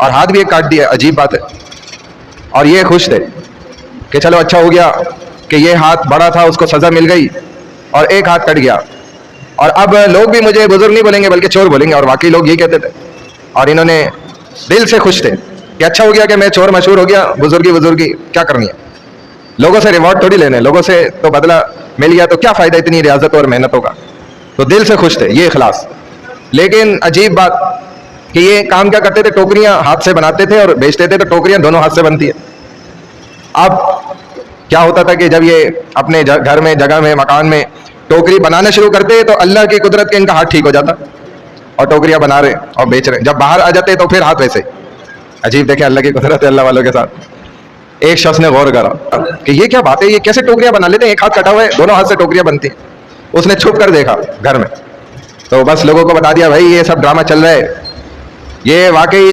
और हाथ भी एक काट दिया, अजीब बात है। और ये खुश थे कि चलो अच्छा हो गया कि ये हाथ बड़ा था, उसको सजा मिल गई और एक हाथ कट गया। और अब लोग भी मुझे बुजुर्ग नहीं बोलेंगे बल्कि चोर बोलेंगे, और वाकई लोग यही कहते थे। और इन्होंने दिल से खुश थे कि अच्छा हो गया कि मैं चोर मशहूर हो गया, बुजुर्गी क्या करनी है, लोगों से रिवॉर्ड थोड़ी लेने, लोगों से तो बदला मिल गया, तो क्या फायदा इतनी रियाजत और मेहनतों का। तो दिल से खुश थे, ये इखलास। लेकिन अजीब बात कि ये काम क्या करते थे, टोकरियां हाथ से बनाते थे और बेचते थे, तो टोकरियां दोनों हाथ से बनती है। अब क्या होता था कि जब ये अपने घर में, जगह में, मकान में टोकरी बनाना शुरू करते तो अल्लाह की कुदरत के इनका हाथ ठीक हो जाता और टोकरियां बना रहे और बेच रहे। जब बाहर आ जाते तो फिर हाथ वैसे। अजीब देखे अल्लाह की कुदरत है अल्लाह वालों के साथ। एक शख्स ने गौर करा कि ये क्या बात है, ये कैसे टोकरियां बना लेते हैं, एक हाथ कटा हुआ है, दोनों हाथ से टोकरियां बनती हैं। उसने छुप कर देखा घर में, तो बस लोगों को बता दिया भाई ये सब ड्रामा चल रहा है, ये वाकई